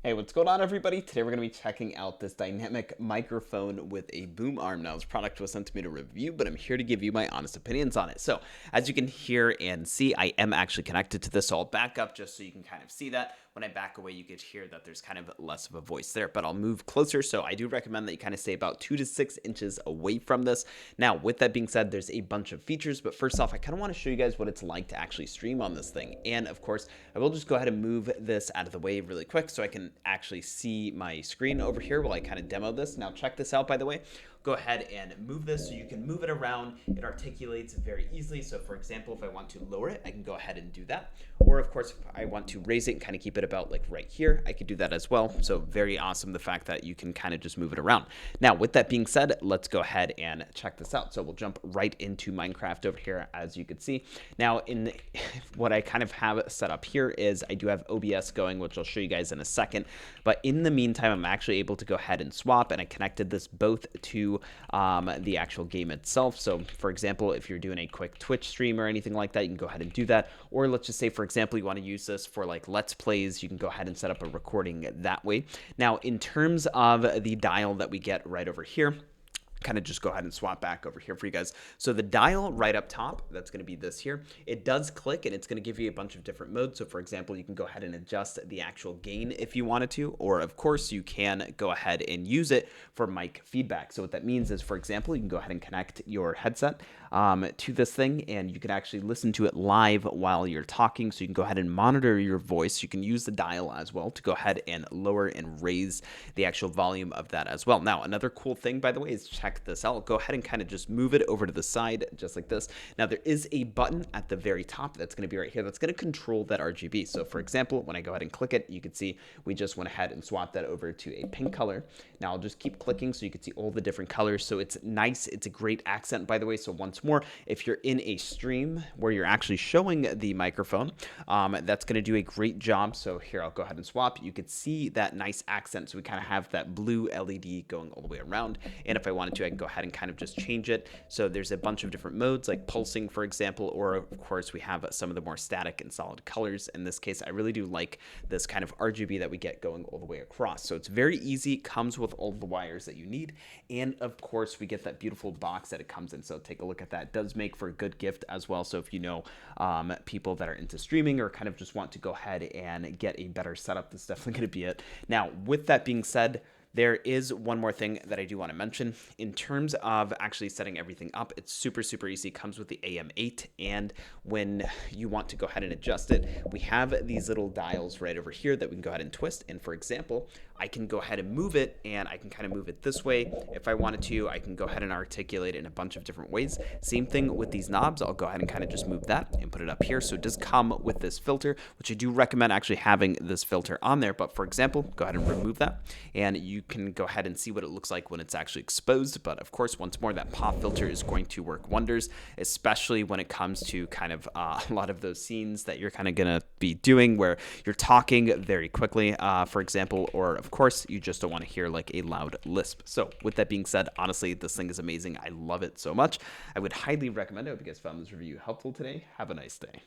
Hey, what's going on, everybody? Today we're going to be checking out this dynamic microphone with a boom arm. Now, this product was sent to me to review, but I'm here to give you my honest opinions on it. So, as you can hear and see, I am actually connected to this. So I'll back up just so you can kind of see that. When I back away, you could hear that there's kind of less of a voice there, but I'll move closer. So I do recommend that you kind of stay about 2 to 6 inches away from this. Now, with that being said, there's a bunch of features, but first off, I kind of want to show you guys what it's like to actually stream on this thing. And of course, I will just go ahead and move this out of the way really quick so I can actually see my screen over here while I kind of demo this. Now, check this out, by the way. Go ahead and move this so you can move it around. It articulates very easily. So for example, if I want to lower it, I can go ahead and do that. Or of course, if I want to raise it and kind of keep it about like right here, I could do that as well. So very awesome, the fact that you can kind of just move it around. Now, with that being said, let's go ahead and check this out. So we'll jump right into Minecraft over here, as you can see. Now, in what I kind of have set up here is I do have OBS going, which I'll show you guys in a second. But in the meantime, I'm actually able to go ahead and swap, and I connected this both to the actual game itself. So for example, if you're doing a quick Twitch stream or anything like that, you can go ahead and do that. Or let's just say, for example, you want to use this for like Let's Plays, you can go ahead and set up a recording that way. Now, in terms of the dial that we get right over here, kind of just go ahead and swap back over here for you guys. So the dial right up top, that's going to be this here. It does click and it's going to give you a bunch of different modes. So for example, you can go ahead and adjust the actual gain if you wanted to, or of course you can go ahead and use it for mic feedback. So what that means is, for example, you can go ahead and connect your headset to this thing and you can actually listen to it live while you're talking. So you can go ahead and monitor your voice. You can use the dial as well to go ahead and lower and raise the actual volume of that as well. Now, another cool thing, by the way, is check this out. Go ahead and kind of just move it over to the side just like this. Now, there is a button at the very top that's going to be right here that's going to control that RGB. So for example, when I go ahead and click it, you can see we just went ahead and swapped that over to a pink color. Now I'll just keep clicking so you can see all the different colors. So it's nice. It's a great accent, by the way. So once more, if you're in a stream where you're actually showing the microphone, that's going to do a great job. So here, I'll go ahead and swap. You can see that nice accent. So we kind of have that blue LED going all the way around. And if I wanted to, I can go ahead and kind of just change it. So there's a bunch of different modes like pulsing, for example, or of course we have some of the more static and solid colors. In this case, I really do like this kind of RGB that we get going all the way across. So it's very easy, comes with all the wires that you need. And of course we get that beautiful box that it comes in. So take a look at that. It does make for a good gift as well. So if you know people that are into streaming or kind of just want to go ahead and get a better setup, this is definitely going to be it. Now, with that being said, there is one more thing that I do want to mention. In terms of actually setting everything up, it's super, super easy. It comes with the AM8, and when you want to go ahead and adjust it, we have these little dials right over here that we can go ahead and twist. And for example, I can go ahead and move it, and I can kind of move it this way. If I wanted to, I can go ahead and articulate it in a bunch of different ways. Same thing with these knobs. I'll go ahead and kind of just move that and put it up here. So it does come with this filter, which I do recommend actually having this filter on there. But for example, go ahead and remove that, and you can go ahead and see what it looks like when it's actually exposed. But of course, once more, that pop filter is going to work wonders, especially when it comes to kind of a lot of those scenes that you're kind of going to be doing where you're talking very quickly, for example, or of course, you just don't want to hear like a loud lisp. So with that being said, honestly, this thing is amazing. I love it so much. I would highly recommend it. I hope you guys found this review helpful today. Have a nice day.